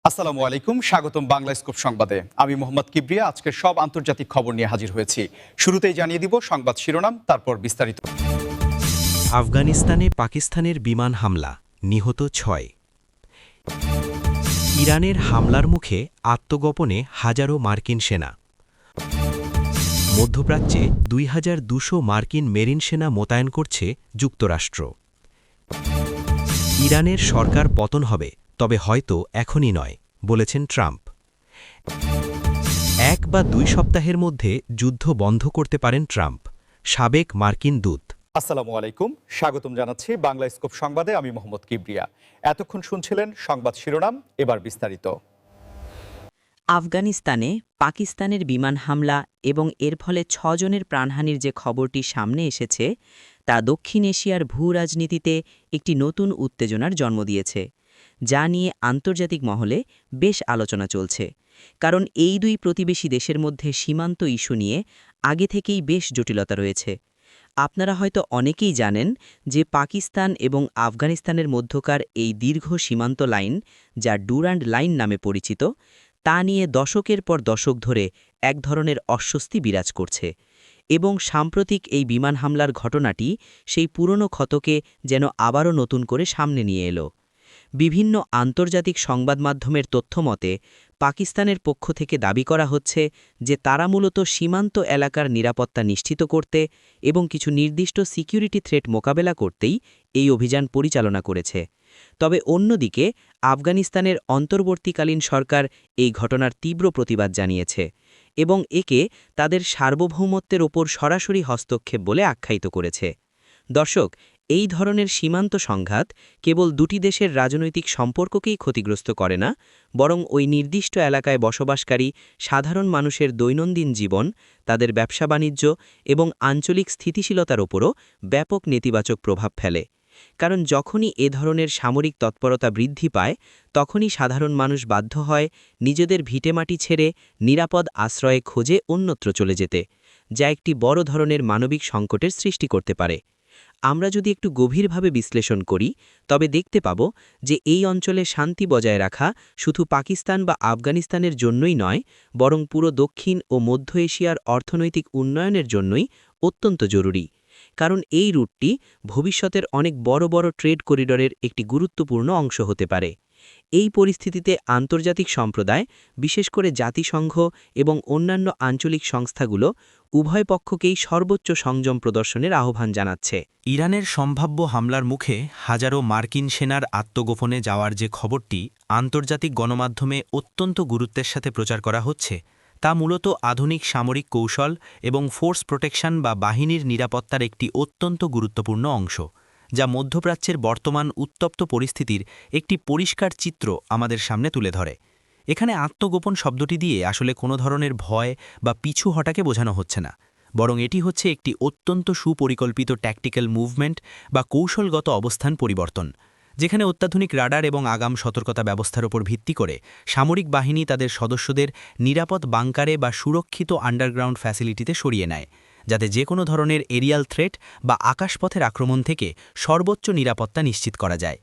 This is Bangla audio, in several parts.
আসসালামু আলাইকুম, স্বাগতম বাংলা স্কোপ সংবাদে। আমি মোহাম্মদ কিবরিয়া আজকের সব আন্তর্জাতিক খবর নিয়ে হাজির হয়েছি। শুরুতেই জানিয়ে দিব সংবাদ শিরোনাম, তারপর বিস্তারিত। আফগানিস্তানে পাকিস্তানের বিমান হামলা, নিহত ৬। ইরানের হামলার মুখে আত্মগোপনে হাজারো মার্কিন সেনা। মধ্যপ্রাচ্যে ২,২০০ মার্কিন মেরিন সেনা মোতায়েন করছে যুক্তরাষ্ট্র। ইরানের সরকার পতন হবে, তবে হয়তো এখনই নয়, বলেছেন ট্রাম্প। ১ বা ২ সপ্তাহের মধ্যে যুদ্ধ বন্ধ করতে পারেন ট্রাম্প, সাবেক মার্কিন দূত। আসসালামু আলাইকুম, স্বাগতম জানাচ্ছি বাংলা স্কোপ সংবাদে। আমি মোহাম্মদ কিবরিয়া। এতক্ষণ শুনছিলেন সংবাদ শিরোনাম, এবার বিস্তারিত। আফগানিস্তানে পাকিস্তানের বিমান হামলা এবং এর ফলে ৬ জনের প্রাণহানির যে খবরটি সামনে এসেছে তা দক্ষিণ এশিয়ার ভূরাজনীতিতে একটি নতুন উত্তেজনার জন্ম দিয়েছে, যা নিয়ে আন্তর্জাতিক মহলে বেশ আলোচনা চলছে। কারণ এই দুই প্রতিবেশী দেশের মধ্যে সীমান্ত ইস্যু নিয়ে আগে থেকেই বেশ জটিলতা রয়েছে। আপনারা হয়তো অনেকেই জানেন যে পাকিস্তান এবং আফগানিস্তানের মধ্যকার এই দীর্ঘ সীমান্ত লাইন, যা ডুরান্ড লাইন নামে পরিচিত, তা নিয়ে দশকের পর দশক ধরে এক ধরনের অস্বস্তি বিরাজ করছে। এবং সাম্প্রতিক এই বিমান হামলার ঘটনাটি সেই পুরনো ক্ষতকে যেন আবারও নতুন করে সামনে নিয়ে এলো। বিভিন্ন আন্তর্জাতিক সংবাদ মাধ্যমের তথ্যমতে পাকিস্তানের পক্ষ থেকে দাবি করা হচ্ছে যে তারা মূলত সীমান্ত এলাকার নিরাপত্তা নিশ্চিত করতে এবং কিছু নির্দিষ্ট সিকিউরিটি থ্রেট মোকাবেলা করতেই এই অভিযান পরিচালনা করেছে। তবে অন্যদিকে আফগানিস্তানের অন্তর্বর্তীকালীন সরকার এই ঘটনার তীব্র প্রতিবাদ জানিয়েছে এবং একে তাদের সার্বভৌমত্বের ওপর সরাসরি হস্তক্ষেপ বলে আখ্যায়িত করেছে। দর্শক, এই ধরনের সীমান্ত সংঘাত কেবল দুটি দেশের রাজনৈতিক সম্পর্ককেই ক্ষতিগ্রস্ত করে না, বরং ওই নির্দিষ্ট এলাকায় বসবাসকারী সাধারণ মানুষের দৈনন্দিন জীবন, তাদের ব্যবসা বাণিজ্য এবং আঞ্চলিক স্থিতিশীলতার ওপরও ব্যাপক নেতিবাচক প্রভাব ফেলে। কারণ যখনই এ ধরনের সামরিক তৎপরতা বৃদ্ধি পায়, তখনই সাধারণ মানুষ বাধ্য হয় নিজেদের ভিটেমাটি ছেড়ে নিরাপদ আশ্রয়ে খোঁজে অন্যত্র চলে যেতে, যা একটি বড় ধরনের মানবিক সংকটের সৃষ্টি করতে পারে। আমরা যদি একটু গভীরভাবে বিশ্লেষণ করি, তবে দেখতে পাব যে এই অঞ্চলে শান্তি বজায় রাখা শুধু পাকিস্তান বা আফগানিস্তানের জন্যই নয়, বরং পুরো দক্ষিণ ও মধ্য এশিয়ার অর্থনৈতিক উন্নয়নের জন্যই অত্যন্ত জরুরি। কারণ এই রুটটি ভবিষ্যতের অনেক বড় বড় ট্রেড করিডরের একটি গুরুত্বপূর্ণ অংশ হতে পারে। এই পরিস্থিতিতে আন্তর্জাতিক সম্প্রদায়, বিশেষ করে জাতিসংঘ এবং অন্যান্য আঞ্চলিক সংস্থাগুলো উভয় পক্ষকেই সর্বোচ্চ সংযম প্রদর্শনের আহ্বান জানাচ্ছে। ইরানের সম্ভাব্য হামলার মুখে হাজারো মার্কিন সেনার আত্মগোপনে যাওয়ার যে খবরটি আন্তর্জাতিক গণমাধ্যমে অত্যন্ত গুরুত্বের সাথে প্রচার করা হচ্ছে, তা মূলত আধুনিক সামরিক কৌশল এবং ফোর্স প্রোটেকশন বা বাহিনীর নিরাপত্তার একটি অত্যন্ত গুরুত্বপূর্ণ অংশ, যা মধ্যপ্রাচ্যের বর্তমান উত্তপ্ত পরিস্থিতির একটি পরিষ্কার চিত্র আমাদের সামনে তুলে ধরে। এখানে আত্মগোপন শব্দটি দিয়ে আসলে কোনো ধরনের ভয় বা পিছু হটাকে বোঝানো হচ্ছে না, বরং এটি হচ্ছে একটি অত্যন্ত সুপরিকল্পিত ট্যাকটিক্যাল মুভমেন্ট বা কৌশলগত অবস্থান পরিবর্তন, যেখানে অত্যাধুনিক রাডার এবং আগাম সতর্কতা ব্যবস্থার উপর ভিত্তি করে সামরিক বাহিনী তাদের সদস্যদের নিরাপদ বাংকারে বা সুরক্ষিত আন্ডারগ্রাউন্ড ফ্যাসিলিটিতে সরিয়ে নেয়, যাতে যে কোনো ধরনের এরিয়াল থ্রেট বা আকাশপথের আক্রমণ থেকে সর্বোচ্চ নিরাপত্তা নিশ্চিত করা যায়।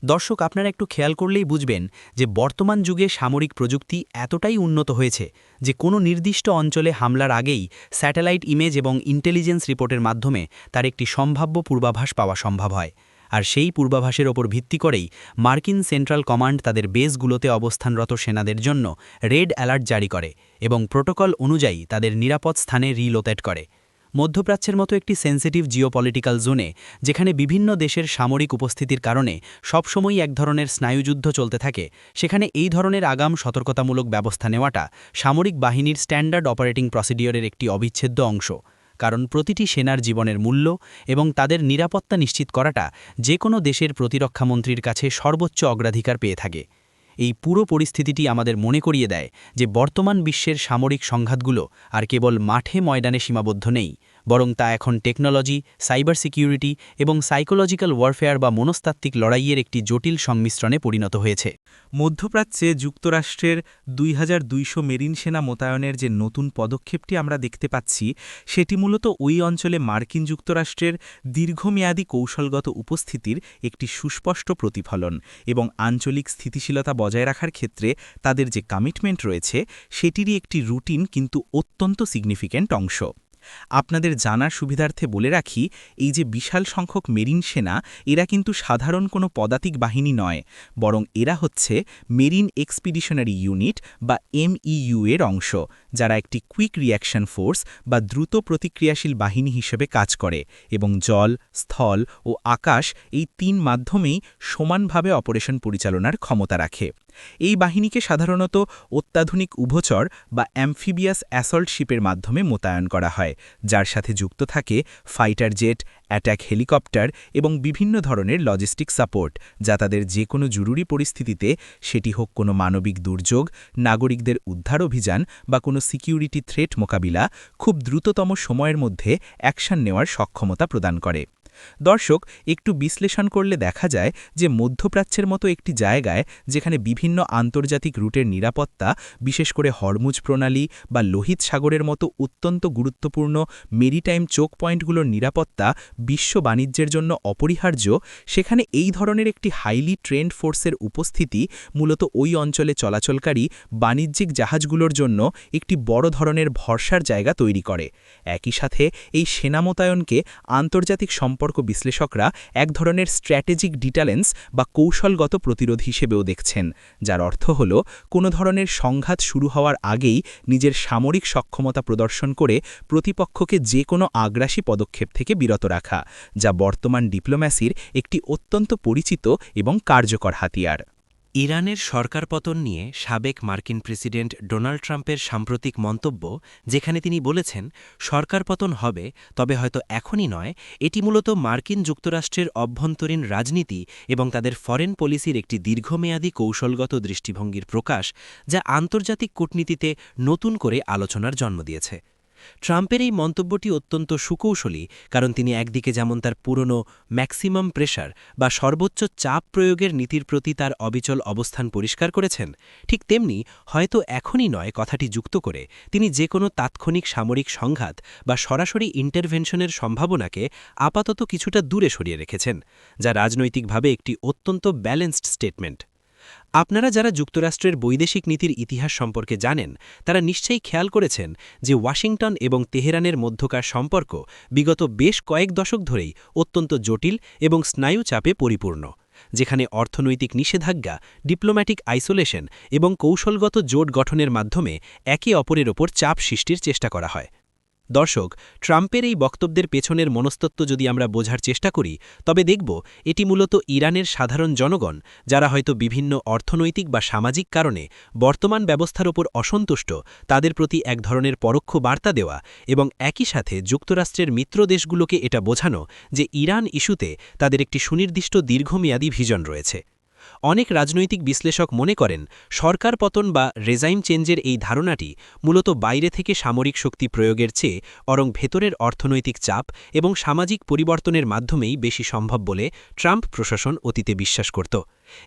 দর্শক, আপনারা একটু খেয়াল করলেই বুঝবেন যে বর্তমান যুগে সামরিক প্রযুক্তি এতটাই উন্নত হয়েছে যে কোনো নির্দিষ্ট অঞ্চলে হামলার আগেই স্যাটেলাইট ইমেজ এবং ইন্টেলিজেন্স রিপোর্টের মাধ্যমে তার একটি সম্ভাব্য পূর্বাভাস পাওয়া সম্ভব হয়। আর সেই পূর্বাভাসের ওপর ভিত্তি করেই মার্কিন সেন্ট্রাল কমান্ড তাদের বেসগুলোতে অবস্থানরত সেনাদের জন্য রেড অ্যালার্ট জারি করে এবং প্রোটোকল অনুযায়ী তাদের নিরাপদ স্থানে রিলোকেট করে। মধ্যপ্রাচ্যের মতো একটি সেন্সিটিভ জিওপলিটিক্যাল জোনে, যেখানে বিভিন্ন দেশের সামরিক উপস্থিতির কারণে সবসময়ই এক ধরনের স্নায়ুযুদ্ধ চলতে থাকে, সেখানে এই ধরনের আগাম সতর্কতামূলক ব্যবস্থা নেওয়াটা সামরিক বাহিনীর স্ট্যান্ডার্ড অপারেটিং প্রসিডিওরের একটি অবিচ্ছেদ্য অংশ। কারণ প্রতিটি সেনার জীবনের মূল্য এবং তাদের নিরাপত্তা নিশ্চিত করাটা যে কোনো দেশের প্রতিরক্ষামন্ত্রীর কাছে সর্বোচ্চ অগ্রাধিকার পেয়ে থাকে। এই পুরো পরিস্থিতিটি আমাদের মনে করিয়ে দেয় যে বর্তমান বিশ্বের সামরিক সংঘাতগুলো আর কেবল মাঠে ময়দানে সীমাবদ্ধ নেই, বরং তা এখন টেকনোলজি, সাইবার সিকিউরিটি এবং সাইকোলজিক্যাল ওয়ারফেয়ার বা মনস্তাত্ত্বিক লড়াইয়ের একটি জটিল সংমিশ্রণে পরিণত হয়েছে। মধ্যপ্রাচ্যে যুক্তরাষ্ট্রের 2200 মেরিন সেনা মোতায়েনের যে নতুন পদক্ষেপটি আমরা দেখতে পাচ্ছি, সেটি মূলত ওই অঞ্চলে মার্কিন যুক্তরাষ্ট্রের দীর্ঘমেয়াদী কৌশলগত উপস্থিতির একটি সুস্পষ্ট প্রতিফলন এবং আঞ্চলিক স্থিতিশীলতা বজায় রাখার ক্ষেত্রে তাদের যে কমিটমেন্ট রয়েছে সেটিরই একটি রুটিন কিন্তু অত্যন্ত সিগনিফিক্যান্ট অংশ। আপনাদের জানার সুবিধার্থে বলে রাখি, এই যে বিশাল সংখ্যক মেরিন সেনা, এরা কিন্তু সাধারণ কোনো পদাতিক বাহিনী নয়, বরং এরা হচ্ছে মেরিন এক্সপিডিশনারি ইউনিট বা MEU এর অংশ, যারা একটি কুইক রিঅ্যাকশন ফোর্স বা দ্রুত প্রতিক্রিয়াশীল বাহিনী হিসেবে কাজ করে এবং জল, স্থল ও আকাশ এই 3 মাধ্যমেই সমানভাবে অপারেশন পরিচালনার ক্ষমতা রাখে। এই বাহিনীকে সাধারণত অত্যাধুনিক উভচর বা অ্যাম্ফিবিয়াস অ্যাসল্ট শিপের মাধ্যমে মোতায়েন করা হয়, যার সাথে যুক্ত থাকে ফাইটার জেট, অ্যাটাক হেলিকপ্টার এবং বিভিন্ন ধরনের লজিস্টিক সাপোর্ট, যা তাদের যে কোনো জরুরি পরিস্থিতিতে, সেটি হোক কোনো মানবিক দুর্যোগ, নাগরিকদের উদ্ধার অভিযান বা কোনো সিকিউরিটি থ্রেট মোকাবিলা, খুব দ্রুততম সময়ের মধ্যে অ্যাকশন নেওয়ার সক্ষমতা প্রদান করে। দর্শক, একটু বিশ্লেষণ করলে দেখা যায় যে মধ্যপ্রাচ্যের মতো একটি জায়গায়, যেখানে বিভিন্ন আন্তর্জাতিক রুটের নিরাপত্তা, বিশেষ করে হরমুজ প্রণালী বা লোহিত সাগরের মতো অত্যন্ত গুরুত্বপূর্ণ মেরিটাইম চোক পয়েন্টগুলোর নিরাপত্তা বিশ্ব বাণিজ্যের জন্য অপরিহার্য, সেখানে এই ধরনের একটি হাইলি ট্রেন্ড ফোর্সের উপস্থিতি মূলত ওই অঞ্চলে চলাচলকারী বাণিজ্যিক জাহাজগুলোর জন্য একটি বড় ধরনের ভরসার জায়গা তৈরি করে। একই সাথে এই সেনা মোতায়েনকে আন্তর্জাতিক সম্পর্ক বিশ্লেষকরা এক ধরনের স্ট্র্যাটেজিক ডিটারেন্স বা কৌশলগত প্রতিরোধ হিসেবেও দেখছেন, যার অর্থ হল কোনো ধরনের সংঘাত শুরু হওয়ার আগেই নিজের সামরিক সক্ষমতা প্রদর্শন করে প্রতিপক্ষকে যে কোনো আগ্রাসী পদক্ষেপ থেকে বিরত রাখা, যা বর্তমান ডিপ্লোম্যাসির একটি অত্যন্ত পরিচিত এবং কার্যকর হাতিয়ার। ইরানের সরকার পতন নিয়ে সাবেক মার্কিন প্রেসিডেন্ট ডোনাল্ড ট্রাম্পের সাম্প্রতিক মন্তব্য, যেখানে তিনি বলেছেন সরকার পতন হবে, তবে হয়তো এখনই নয়, এটি মূলত মার্কিন যুক্তরাষ্ট্রের অভ্যন্তরীণ রাজনীতি এবং তাদের ফরেন পলিসির একটি দীর্ঘমেয়াদী কৌশলগত দৃষ্টিভঙ্গির প্রকাশ, যা আন্তর্জাতিক কূটনীতিতে নতুন করে আলোচনার জন্ম দিয়েছে। ট্রাম্পের এই মন্তব্যটি অত্যন্ত সুকৌশলী, কারণ তিনি একদিকে যেমন তার পুরনো ম্যাক্সিমাম প্রেশার বা সর্বোচ্চ চাপ প্রয়োগের নীতির প্রতি তার অবিচল অবস্থান পরিষ্কার করেছেন, ঠিক তেমনি হয়তো এখনই নয় কথাটি যুক্ত করে তিনি যে কোনো তাৎক্ষণিক সামরিক সংঘাত বা সরাসরি ইন্টারভেনশনের সম্ভাবনাকে আপাতত কিছুটা দূরে সরিয়ে রেখেছেন, যা রাজনৈতিকভাবে একটি অত্যন্ত ব্যালেন্সড স্টেটমেন্ট। আপনারা যারা যুক্তরাষ্ট্রের বৈদেশিক নীতির ইতিহাস সম্পর্কে জানেন, তারা নিশ্চয়ই খেয়াল করেছেন যে ওয়াশিংটন এবং তেহরানের মধ্যকার সম্পর্ক বিগত বেশ কয়েক দশক ধরেই অত্যন্ত জটিল এবং স্নায়ু চাপে পরিপূর্ণ, যেখানে অর্থনৈতিক নিষেধাজ্ঞা, ডিপ্লোম্যাটিক আইসোলেশন এবং কৌশলগত জোট গঠনের মাধ্যমে একে অপরের ওপর চাপ সৃষ্টির চেষ্টা করা হয়। দর্শক, ট্রাম্পের এই বক্তব্যের পেছনের মনস্তত্ত্ব যদি আমরা বোঝার চেষ্টা করি, তবে দেখব এটি মূলত ইরানের সাধারণ জনগণ, যারা হয়তো বিভিন্ন অর্থনৈতিক বা সামাজিক কারণে বর্তমান ব্যবস্থার ওপর অসন্তুষ্ট, তাদের প্রতি এক ধরনের পরোক্ষ বার্তা দেওয়া এবং একই সাথে যুক্তরাষ্ট্রের মিত্র দেশগুলোকে এটা বোঝানো যে ইরান ইস্যুতে তাদের একটি সুনির্দিষ্ট দীর্ঘমেয়াদী ভিজন রয়েছে। অনেক রাজনৈতিক বিশ্লেষক মনে করেন সরকার পতন বা রেজাইম চেঞ্জের এই ধারণাটি মূলত বাইরে থেকে সামরিক শক্তি প্রয়োগের চেয়ে বরং ভেতরের অর্থনৈতিক চাপ এবং সামাজিক পরিবর্তনের মাধ্যমেই বেশি সম্ভব বলে ট্রাম্প প্রশাসন অতীতে বিশ্বাস করত,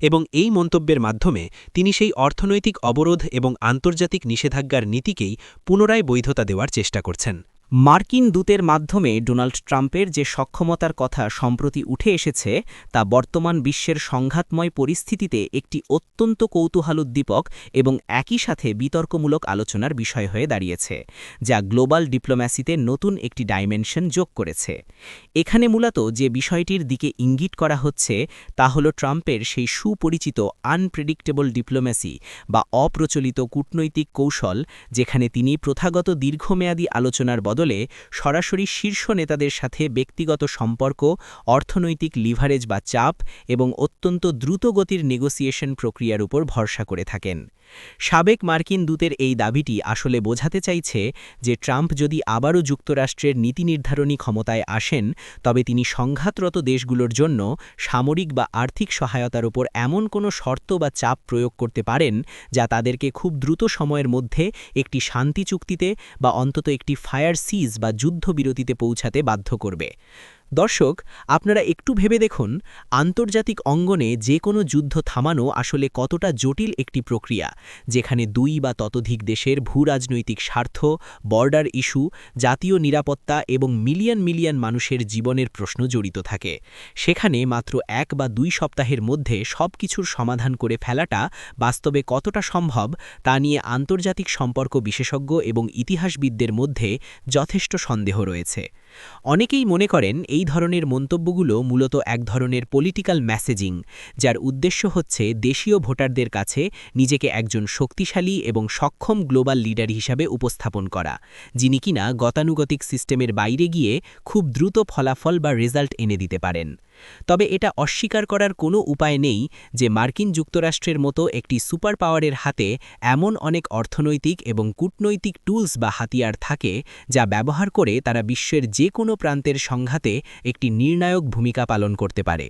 এবং এই মন্তব্যের মাধ্যমে তিনি সেই অর্থনৈতিক অবরোধ এবং আন্তর্জাতিক নিষেধাজ্ঞার নীতিকেই পুনরায় বৈধতা দেওয়ার চেষ্টা করছেন। মার্কিন দূতের মাধ্যমে ডোনাল্ড ট্রাম্পের যে সক্ষমতার কথা সম্প্রতি উঠে এসেছে, তা বর্তমান বিশ্বের সংঘাতময় পরিস্থিতিতে একটি অত্যন্ত কৌতূহলোদ্দীপক এবং একই সাথে বিতর্কমূলক আলোচনার বিষয় হয়ে দাঁড়িয়েছে, যা গ্লোবাল ডিপ্লোম্যাসিতে নতুন একটি ডাইমেনশন যোগ করেছে। এখানে মূলত যে বিষয়টির দিকে ইঙ্গিত করা হচ্ছে তা হল ট্রাম্পের সেই সুপরিচিত আনপ্রেডিক্টেবল ডিপ্লোম্যাসি বা অপ্রচলিত কূটনৈতিক কৌশল, যেখানে তিনি প্রথাগত দীর্ঘমেয়াদী আলোচনার বদলে সরাসরি শীর্ষ নেতাদের সাথে ব্যক্তিগত সম্পর্ক, অর্থনৈতিক লিভারেজ বা চাপ এবং অত্যন্ত দ্রুতগতির নেগোসিয়েশন প্রক্রিয়ার উপর ভরসা করে থাকেন। সাবেক মার্কিন দূতের এই দাবিটি আসলে বোঝাতে চাইছে যে ট্রাম্প যদি আবারও যুক্তরাষ্ট্রের নীতি নির্ধারণী ক্ষমতায় আসেন তবে তিনি সংঘাতরত দেশগুলোর জন্য সামরিক বা আর্থিক সহায়তার উপর এমন কোনো শর্ত বা চাপ প্রয়োগ করতে পারেন যা তাদেরকে খুব দ্রুত সময়ের মধ্যে একটি শান্তি চুক্তিতে বা অন্তত একটি ফায়ার সিজ বা যুদ্ধবিরতিতে পৌঁছাতে বাধ্য করবে। দর্শক, আপনারা একটু ভেবে দেখুন, আন্তর্জাতিক অঙ্গনে যে কোনো যুদ্ধ থামানো আসলে কতটা জটিল একটি প্রক্রিয়া, যেখানে 2 বা ততোধিক দেশের ভূরাজনৈতিক স্বার্থ, বর্ডার ইস্যু, জাতীয় নিরাপত্তা এবং মিলিয়ন মিলিয়ন মানুষের জীবনের প্রশ্ন জড়িত থাকে। সেখানে মাত্র 1 বা 2 সপ্তাহের মধ্যে সবকিছুর সমাধান করে ফেলাটা বাস্তবে কতটা সম্ভব তা নিয়ে আন্তর্জাতিক সম্পর্ক বিশেষজ্ঞ এবং ইতিহাসবিদদের মধ্যে যথেষ্ট সন্দেহ রয়েছে। অনেকেই মনে করেন এই ধরনের মন্তব্যগুলো মূলত এক ধরনের পলিটিক্যাল মেসেজিং, যার উদ্দেশ্য হচ্ছে দেশীয় ভোটারদের কাছে নিজেকে একজন শক্তিশালী এবং সক্ষম গ্লোবাল লিডার হিসাবে উপস্থাপন করা, যিনি কিনা গতানুগতিক সিস্টেমের বাইরে গিয়ে খুব দ্রুত ফলাফল বা রেজাল্ট এনে দিতে পারেন। তবে এটা অস্বীকার করার কোনো উপায় নেই যে মার্কিন যুক্তরাষ্ট্রের মতো একটি সুপার পাওয়ারের হাতে এমন অনেক অর্থনৈতিক এবং কূটনৈতিক টুলস বা হাতিয়ার থাকে যা ব্যবহার করে তারা বিশ্বের যে কোনো প্রান্তের সংঘাতে একটি নির্ণায়ক ভূমিকা পালন করতে পারে।